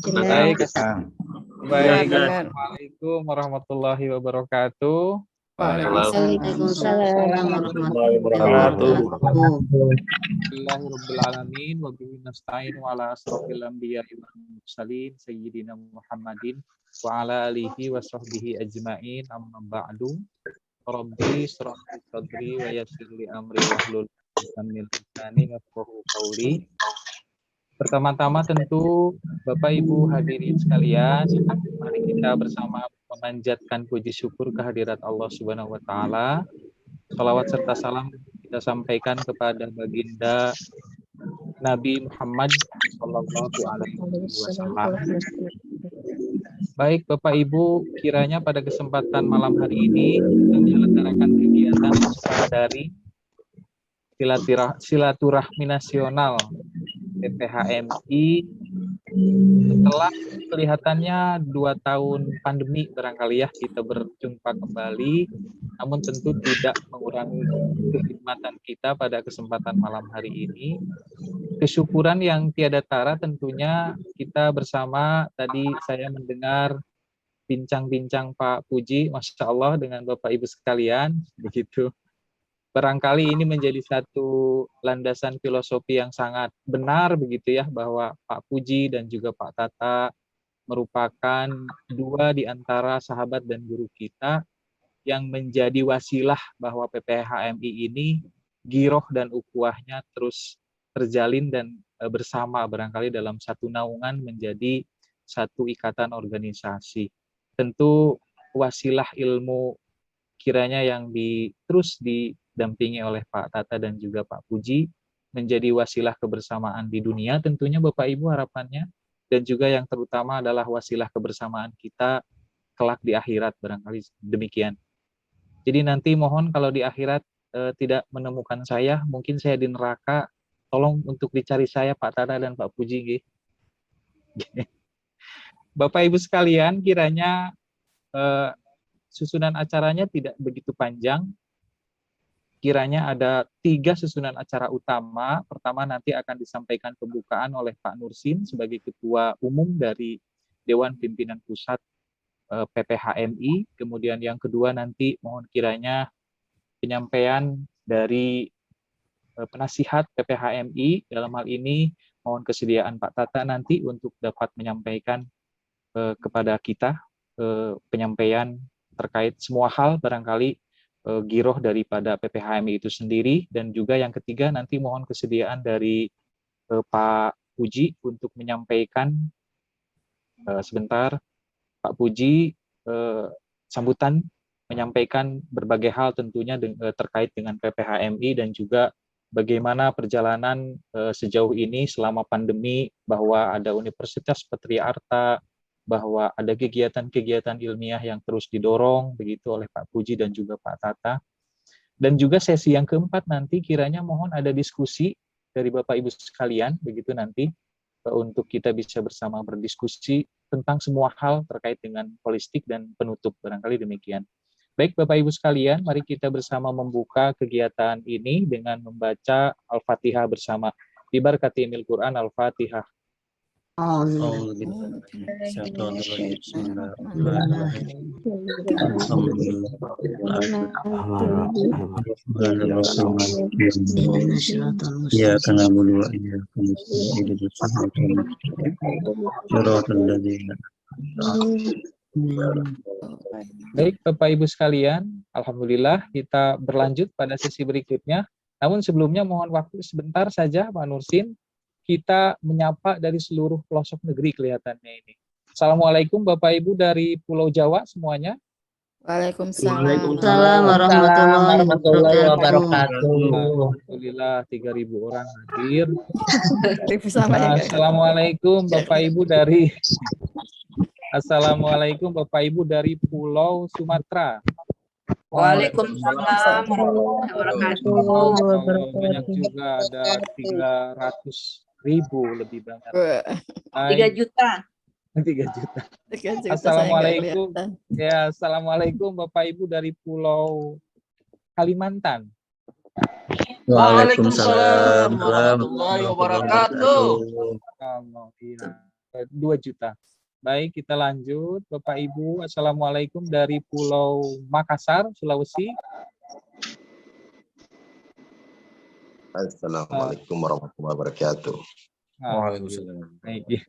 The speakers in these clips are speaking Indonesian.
Baik, Dengar. baik. Dengar. Assalamualaikum warahmatullahi wabarakatuh. Waalaikumsalam warahmatullahi wabarakatuh. Alhamdulillahirabbil alamin wa bihi nasta'in wa ala asrofil anbiya'i wal mursalin sayyidina Muhammadin wa ala alihi wa sahbihi ajmain amma ba'du. Rabbi shrah li sadri wa yassir li amri wahlul 'uqdatam min lisani yafqahu qawli. Pertama-tama tentu Bapak Ibu hadirin sekalian, mari kita bersama memanjatkan puji syukur kehadirat Allah Subhanahu wa taala. Shalawat serta salam kita sampaikan kepada baginda Nabi Muhammad sallallahu alaihi wasallam. Baik Bapak Ibu, kiranya pada kesempatan malam hari ini kita menyelenggarakan kegiatan secara daring silaturahmi nasional PPHMI setelah kelihatannya 2 tahun pandemi barangkali ya kita berjumpa kembali, namun tentu tidak mengurangi kekhidmatan kita pada kesempatan malam hari ini. Kesyukuran yang tiada tara tentunya kita bersama, tadi saya mendengar bincang-bincang Pak Puji, Masya Allah dengan Bapak Ibu sekalian, begitu. Barangkali ini menjadi satu landasan filosofi yang sangat benar begitu ya, bahwa Pak Puji dan juga Pak Tata merupakan dua di antara sahabat dan guru kita yang menjadi wasilah bahwa PPHMI ini giroh dan ukhuwahnya terus terjalin dan bersama barangkali dalam satu naungan menjadi satu ikatan organisasi. Tentu wasilah ilmu kiranya yang terus didampingi oleh Pak Tata dan juga Pak Puji menjadi wasilah kebersamaan di dunia tentunya Bapak Ibu harapannya, dan juga yang terutama adalah wasilah kebersamaan kita kelak di akhirat barangkali demikian. Jadi nanti mohon kalau di akhirat tidak menemukan saya, mungkin saya di neraka, tolong untuk dicari saya Pak Tata dan Pak Puji. Bapak Ibu sekalian, kiranya susunan acaranya tidak begitu panjang. Kiranya ada 3 susunan acara utama. Pertama nanti akan disampaikan pembukaan oleh Pak Nursin sebagai Ketua Umum dari Dewan Pimpinan Pusat PPHMI. Kemudian yang kedua nanti mohon kiranya penyampaian dari penasihat PPHMI. Dalam hal ini mohon kesediaan Pak Tata nanti untuk dapat menyampaikan kepada kita penyampaian terkait semua hal barangkali giroh daripada PPHMI itu sendiri. Dan juga yang ketiga nanti mohon kesediaan dari Pak Puji untuk menyampaikan sebentar Pak Puji sambutan, menyampaikan berbagai hal tentunya terkait dengan PPHMI dan juga bagaimana perjalanan sejauh ini selama pandemi, bahwa ada Universitas Patria Arta, bahwa ada kegiatan-kegiatan ilmiah yang terus didorong begitu oleh Pak Puji dan juga Pak Tata. Dan juga sesi yang keempat nanti kiranya mohon ada diskusi dari Bapak Ibu sekalian begitu nanti untuk kita bisa bersama berdiskusi tentang semua hal terkait dengan holistik dan penutup barangkali demikian. Baik Bapak Ibu sekalian, mari kita bersama membuka kegiatan ini dengan membaca Al-Fatihah bersama. Bibarakatil Quran Al-Fatihah. Baik Bapak Ibu sekalian, alhamdulillah kita berlanjut pada sesi berikutnya. Namun sebelumnya mohon waktu sebentar saja Pak Nursin, kita menyapa dari seluruh pelosok negeri kelihatannya ini. Assalamualaikum Bapak Ibu dari Pulau Jawa semuanya. Waalaikumsalam warahmatullahi wabarakatuh. Alhamdulillah 3.000 orang hadir. Assalamualaikum Bapak Ibu dari Assalamualaikum Bapak Ibu dari Pulau Sumatera. Waalaikumsalam warahmatullahi wabarakatuh. Banyak juga, ada 300.000 lebih banyak. 3 juta. 3 juta. Assalamualaikum. Ya, assalamualaikum Bapak Ibu dari Pulau Kalimantan. Waalaikumsalam warahmatullahi wabarakatuh. 2 juta. Baik, kita lanjut. Bapak Ibu, Assalamualaikum dari Pulau Makassar, Sulawesi. Assalamualaikum warahmatullahi wabarakatuh. Waalaikumsalam. Baik.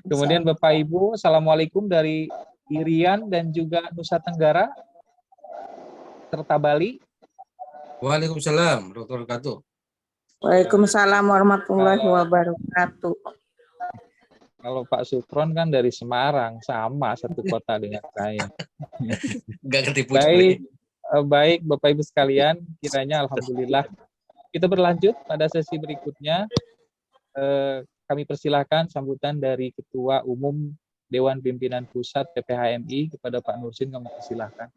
Kemudian Bapak Ibu, Assalamualaikum dari Irian dan juga Nusa Tenggara, serta Bali. Waalaikumsalam warahmatullahi wabarakatuh. Waalaikumsalam warahmatullahi wabarakatuh. Kalau Pak Supron kan dari Semarang, sama satu kota dengan saya. Enggak ketipu. Baik Bapak Ibu sekalian, kiranya alhamdulillah kita berlanjut pada sesi berikutnya. Kami persilahkan sambutan dari Ketua Umum Dewan Pimpinan Pusat PPHMI kepada Pak Nursin, kami persilahkan.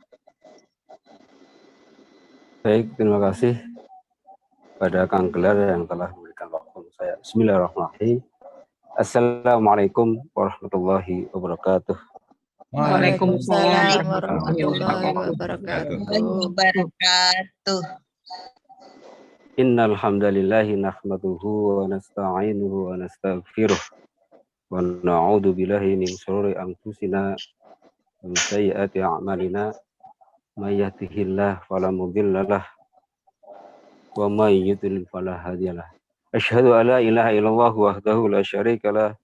Baik, terima kasih pada Kang Gelar yang telah memberikan waktu saya. Bismillahirrahmanirrahim. Assalamualaikum warahmatullahi wabarakatuh. Waalaikumsalam warahmatullahi wabarakatuh. Innal hamdalillahi nahmaduhu wa nasta'inuhu wa nastaghfiruh wa na'udzu billahi min shururi anfusina wa min sayyiati a'malina. May yahdihillahu fala mudilla lahu wa may yudlil fala hadiya lahu. Asyhadu an la ilaha illallah wahdahu la syarika lah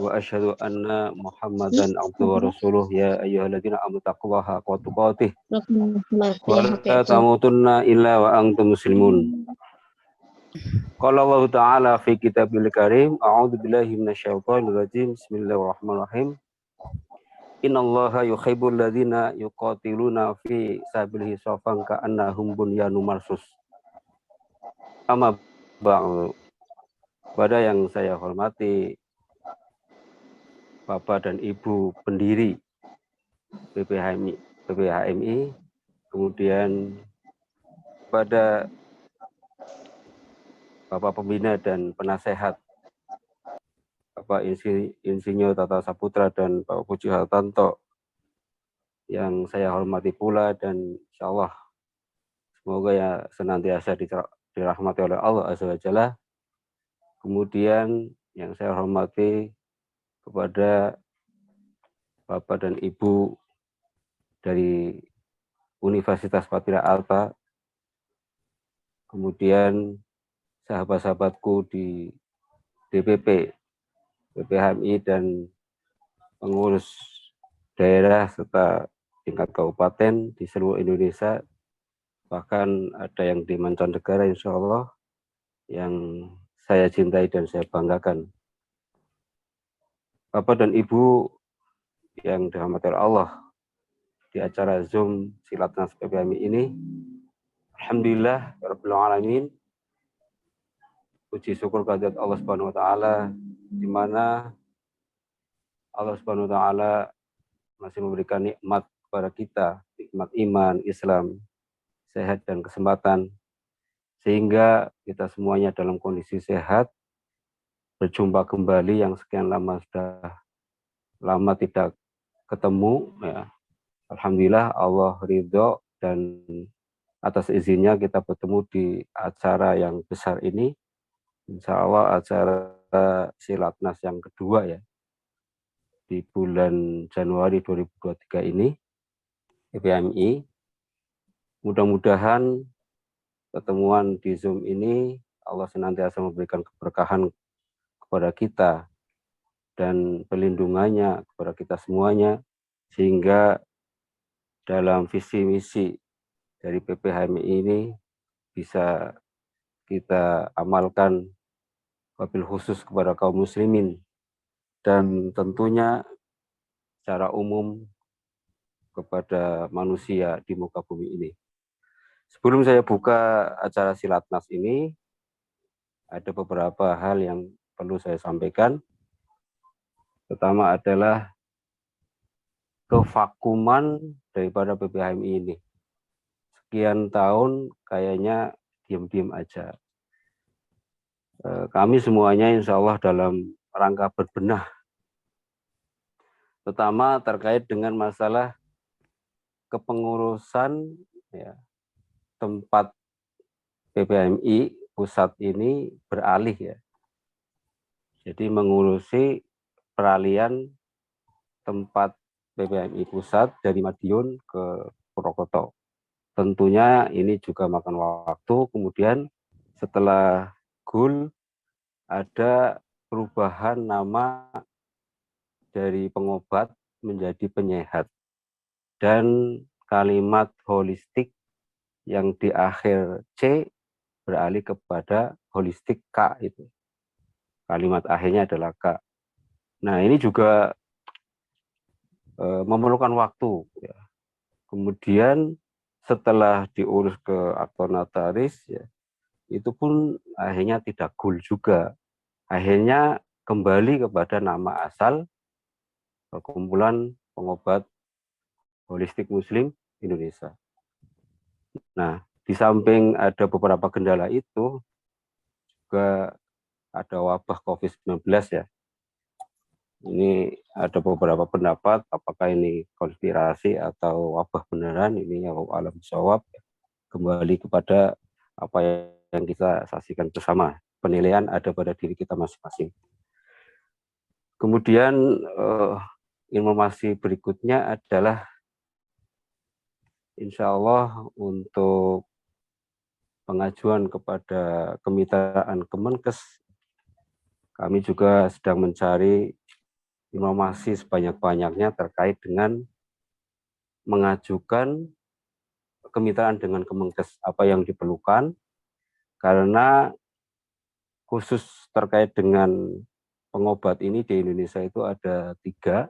wa asyhadu anna Muhammadan abduhu wa rasuluh. Ya ayyuhalladzina amanu taqullaha haqqa tuqatih wa la tamutunna illa wa antum muslimun. Qala Allah Ta'ala fi kitabil karim, a'udzu billahi minasyaitonir rajim. Bismillahirrahmanirrahim. Innallaha yuhibbul ladzina yuqatiluna fi sabilihi shaffan ka'annahum bunyanun marsus. Amma ba'du. Pada yang saya hormati Bapak dan Ibu pendiri PPHMI, kemudian pada Bapak Pembina dan Penasehat Bapak Insinyur Tata Saputra dan Bapak Puji Hartanto yang saya hormati pula, dan insya Allah semoga ya senantiasa dirahmati oleh Allah Azza wa Jalla. Kemudian yang saya hormati kepada Bapak dan Ibu dari Universitas Patria Alta, kemudian sahabat-sahabatku di DPP, PPHMI, dan pengurus daerah serta tingkat kabupaten di seluruh Indonesia, bahkan ada yang di mancanegara insya Allah, yang saya cintai dan saya banggakan. Bapak dan Ibu yang dirahmati Allah, di acara Zoom Silatnas PPHMI ini, alhamdulillah rabbil alamin, puji syukur kehadirat Allah Subhanahu wa taala, di mana Allah Subhanahu wa taala masih memberikan nikmat kepada kita, nikmat iman, Islam, sehat dan kesempatan, sehingga kita semuanya dalam kondisi sehat, berjumpa kembali yang sekian lama sudah lama tidak ketemu ya. Alhamdulillah Allah ridho, dan atas izinnya kita bertemu di acara yang besar ini. Insya Allah acara Silatnas yang kedua ya, di bulan Januari 2023 ini, PPHMI. Mudah-mudahan pertemuan di Zoom ini Allah senantiasa memberikan keberkahan kepada kita dan perlindungannya kepada kita semuanya, sehingga dalam visi misi dari PPHMI ini bisa kita amalkan, wabil khusus kepada kaum muslimin, dan tentunya secara umum kepada manusia di muka bumi ini. Sebelum saya buka acara Silatnas ini, ada beberapa hal yang perlu saya sampaikan. Pertama adalah kevakuman daripada PPHMI ini. Sekian tahun kayaknya diam-diam aja. Kami semuanya insya Allah dalam rangka berbenah. Pertama terkait dengan masalah kepengurusan ya, tempat PPHMI pusat ini beralih ya. Jadi mengurusi peralihan tempat PPMI pusat dari Madiun ke Purwokerto. Tentunya ini juga makan waktu, kemudian setelah GUL ada perubahan nama dari pengobat menjadi penyehat. Dan kalimat holistik yang di akhir C beralih kepada holistik K itu. Kalimat akhirnya adalah K. Nah, ini juga memerlukan waktu. Ya. Kemudian setelah diurus ke aktor notaris, ya, itu pun akhirnya tidak GUL juga. Akhirnya kembali kepada nama asal Perkumpulan Pengobat Holistik Muslim Indonesia. Nah, di samping ada beberapa kendala itu, juga ada wabah COVID-19 ya. Ini ada beberapa pendapat apakah ini konspirasi atau wabah beneran, ini ya alam jawab. Kembali kepada apa yang kita saksikan bersama. Penilaian ada pada diri kita masing-masing. Kemudian informasi berikutnya adalah insya Allah untuk pengajuan kepada kemitraan Kemenkes, kami juga sedang mencari informasi sebanyak-banyaknya terkait dengan mengajukan kemitraan dengan Kemenkes, apa yang diperlukan, karena khusus terkait dengan pengobat ini di Indonesia itu ada 3,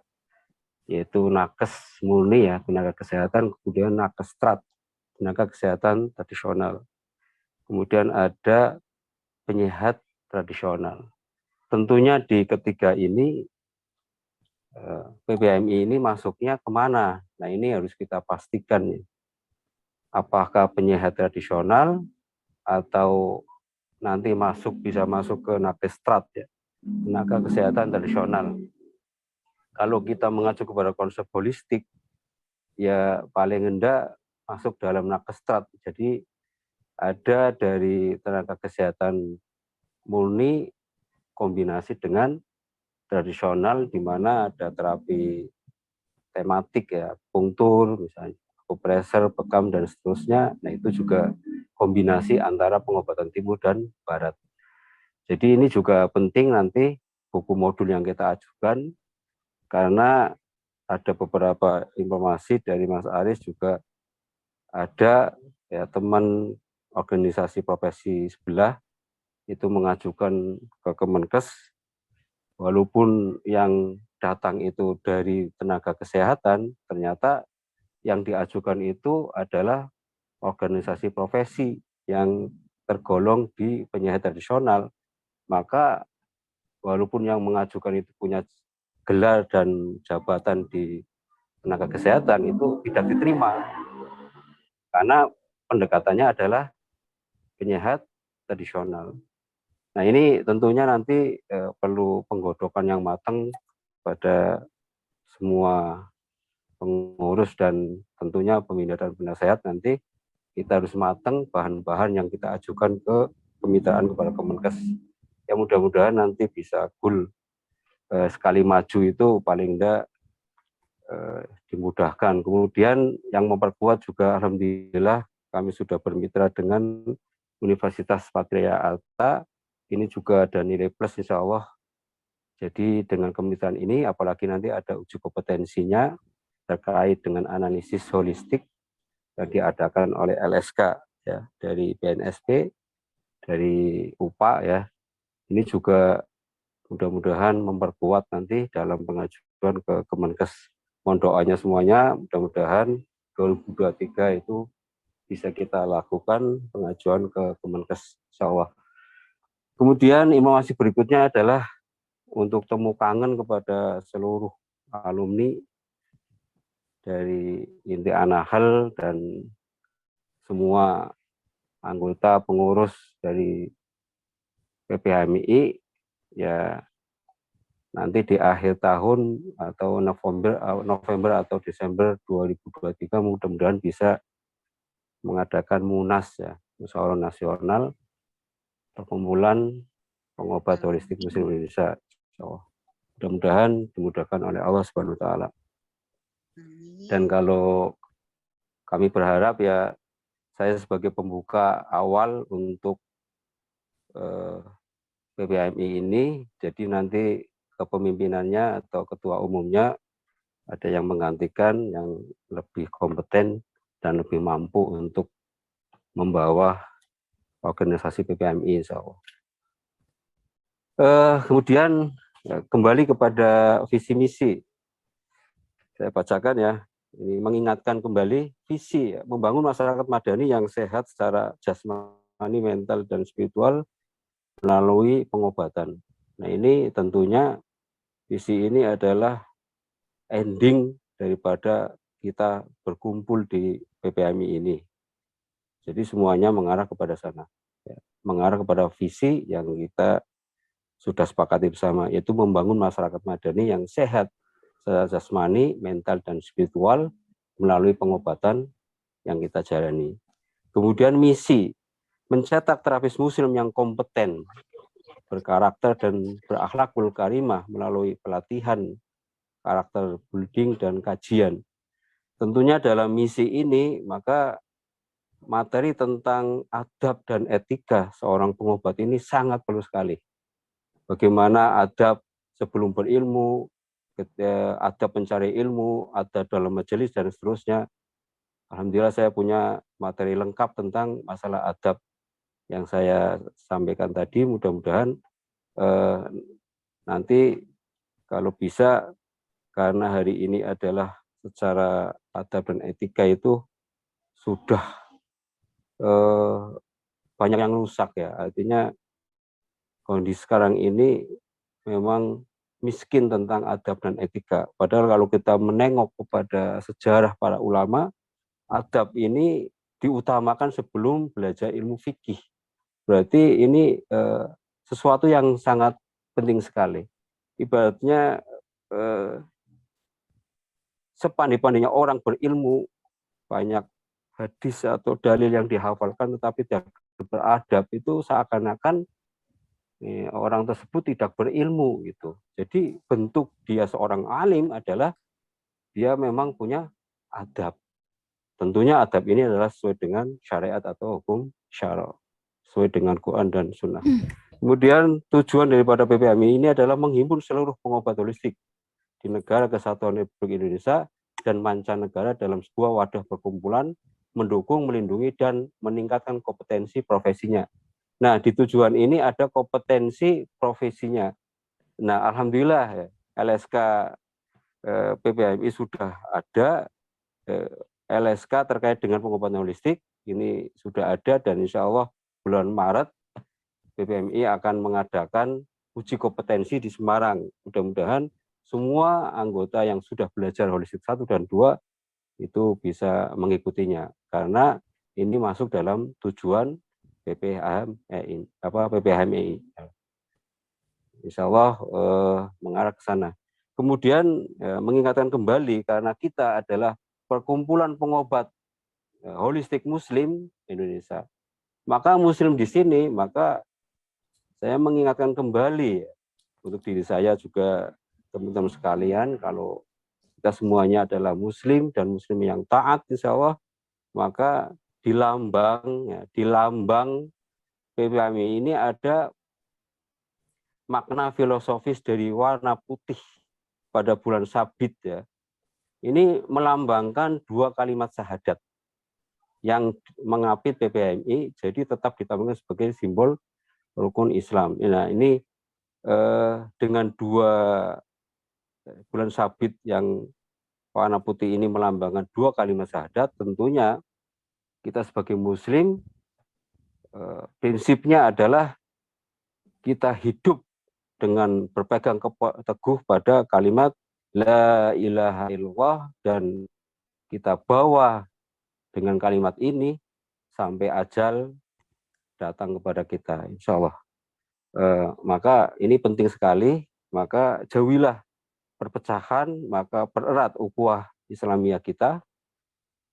yaitu nakes murni ya, tenaga kesehatan, kemudian nakes strat, tenaga kesehatan tradisional, kemudian ada penyehat tradisional. Tentunya di ketiga ini PPMI ini masuknya kemana? Nah, ini harus kita pastikan nih. Apakah penyehat tradisional atau nanti bisa masuk ke nakes strat ya, tenaga kesehatan tradisional. Kalau kita mengacu kepada konsep holistik, ya paling rendah masuk dalam nakes strat. Jadi ada dari tenaga kesehatan murni kombinasi dengan tradisional, di mana ada terapi tematik ya, punktur misalnya, akupresur, bekam dan seterusnya. Nah, itu juga kombinasi antara pengobatan timur dan barat. Jadi ini juga penting nanti buku modul yang kita ajukan, karena ada beberapa informasi dari Mas Aris, juga ada ya teman organisasi profesi sebelah itu mengajukan ke Kemenkes, walaupun yang datang itu dari tenaga kesehatan, ternyata yang diajukan itu adalah organisasi profesi yang tergolong di penyehat tradisional. Maka walaupun yang mengajukan itu punya gelar dan jabatan di tenaga kesehatan, itu tidak diterima. Karena pendekatannya adalah penyehat tradisional. Nah, ini tentunya nanti perlu penggodokan yang matang pada semua pengurus dan tentunya pembina dan penasehat. Nanti kita harus matang bahan-bahan yang kita ajukan ke kemitraan kepada Kemenkes. Ya, mudah-mudahan nanti bisa GUL sekali maju itu paling enggak dimudahkan. Kemudian yang memperkuat juga alhamdulillah kami sudah bermitra dengan Universitas Patria Alta. Ini juga ada nilai plus insya Allah. Jadi dengan kemitraan ini, apalagi nanti ada uji kompetensinya terkait dengan analisis holistik yang diadakan oleh LSK ya, dari BNSP, dari UPA ya. Ini juga mudah-mudahan memperkuat nanti dalam pengajuan ke Kemenkes. Mohon doanya semuanya, mudah-mudahan 2023 itu bisa kita lakukan pengajuan ke Kemenkes insya Allah. Kemudian informasi berikutnya adalah untuk temu kangen kepada seluruh alumni dari Inti Anahal dan semua anggota pengurus dari PPHMI, ya nanti di akhir tahun atau November atau Desember 2023 mudah-mudahan bisa mengadakan MUNAS ya, Musyawarah Nasional Perkumpulan Pengobat Holistik Muslim Indonesia. Mudah-mudahan dimudahkan oleh Allah Subhanahu wa taala. Dan kalau kami berharap ya saya sebagai pembuka awal untuk PPHMI ini, jadi nanti kepemimpinannya atau ketua umumnya ada yang menggantikan yang lebih kompeten dan lebih mampu untuk membawa organisasi PPHMI insya Allah. Kemudian kembali kepada visi misi, saya bacakan ya. Ini mengingatkan kembali visi ya, membangun masyarakat madani yang sehat secara jasmani, mental, dan spiritual melalui pengobatan. Nah ini tentunya visi ini adalah ending daripada kita berkumpul di PPHMI ini. Jadi semuanya mengarah kepada sana, ya, mengarah kepada visi yang kita sudah sepakati bersama, yaitu membangun masyarakat madani yang sehat secara jasmani, mental, dan spiritual melalui pengobatan yang kita jalani. Kemudian misi, mencetak terapis muslim yang kompeten, berkarakter, dan berakhlakul karimah melalui pelatihan, karakter building, dan kajian. Tentunya dalam misi ini, maka materi tentang adab dan etika seorang pengobat ini sangat perlu sekali. Bagaimana adab sebelum berilmu, adab mencari ilmu, adab dalam majelis, dan seterusnya. Alhamdulillah saya punya materi lengkap tentang masalah adab yang saya sampaikan tadi. Mudah-mudahan nanti kalau bisa, karena hari ini adalah secara adab dan etika itu sudah banyak yang rusak ya. Artinya kondisi sekarang ini memang miskin tentang adab dan etika. Padahal kalau kita menengok kepada sejarah para ulama, adab ini diutamakan sebelum belajar ilmu fikih. Berarti ini sesuatu yang sangat penting sekali. Ibaratnya sepandai-pandainya orang berilmu, banyak hadis atau dalil yang dihafalkan tetapi tidak beradab, itu seakan-akan orang tersebut tidak berilmu gitu. Jadi bentuk dia seorang alim adalah dia memang punya adab. Tentunya adab ini adalah sesuai dengan syariat atau hukum syara, sesuai dengan Quran dan Sunnah. Kemudian tujuan daripada PPHMI ini adalah menghimpun seluruh pengobat holistik di negara kesatuan Republik Indonesia dan mancanegara dalam sebuah wadah perkumpulan, mendukung, melindungi, dan meningkatkan kompetensi profesinya. Nah, di tujuan ini ada kompetensi profesinya. Nah, alhamdulillah LSK PPHMI sudah ada, LSK terkait dengan pengobatan holistik ini sudah ada, dan insya Allah bulan Maret PPHMI akan mengadakan uji kompetensi di Semarang. Mudah-mudahan semua anggota yang sudah belajar holistik 1 dan 2 itu bisa mengikutinya, karena ini masuk dalam tujuan PPHMI. Insya Allah mengarah ke sana. Kemudian mengingatkan kembali, karena kita adalah perkumpulan pengobat holistik Muslim Indonesia, maka Muslim di sini, maka saya mengingatkan kembali untuk diri saya juga, teman-teman sekalian, kalau kita semuanya adalah Muslim dan Muslim yang taat, insya Allah, maka di lambang PPHMI ini ada makna filosofis dari warna putih pada bulan Sabit ya. Ini melambangkan 2 kalimat syahadat yang mengapit PPHMI, jadi tetap ditambahkan sebagai simbol rukun Islam. Nah ini dengan 2 bulan Sabit yang warna putih ini melambangkan 2 kalimat syahadat, tentunya kita sebagai Muslim prinsipnya adalah kita hidup dengan berpegang teguh pada kalimat La ilaha illallah, dan kita bawa dengan kalimat ini sampai ajal datang kepada kita, insya Allah. Maka ini penting sekali, maka jauhilah perpecahan, maka pererat ukhuwah Islamiyah kita.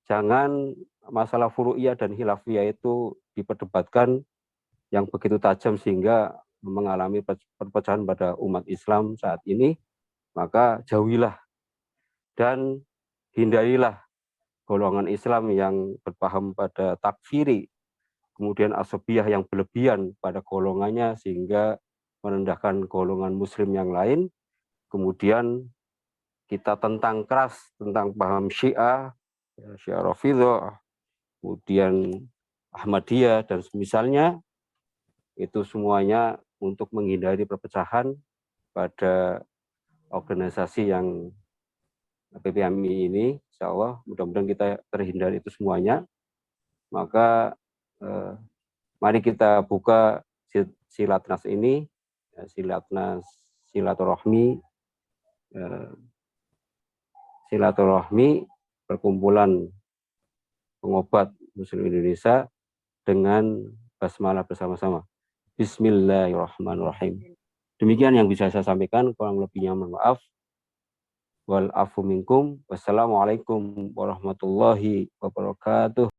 Jangan masalah furu'iyah dan khilafiyah itu diperdebatkan yang begitu tajam sehingga mengalami perpecahan pada umat Islam saat ini. maka jauhilah dan hindarilah golongan Islam yang berpaham pada takfiri, kemudian asabiyah yang berlebihan pada golongannya sehingga merendahkan golongan muslim yang lain. Kemudian kita tentang keras tentang paham Syiah, Syiah Rafidhah, kemudian Ahmadiyah dan semisalnya, itu semuanya untuk menghindari perpecahan pada organisasi yang PPMI ini. Insya Allah mudah-mudahan kita terhindar itu semuanya. Maka mari kita buka silatnas ini, silatnas silaturahmi, perkumpulan pengobat Muslim Indonesia dengan basmalah bersama-sama. Bismillahirrahmanirrahim. Demikian yang bisa saya sampaikan, kurang lebihnya mohon maaf. Wal afu minkum. Wassalamualaikum warahmatullahi wabarakatuh.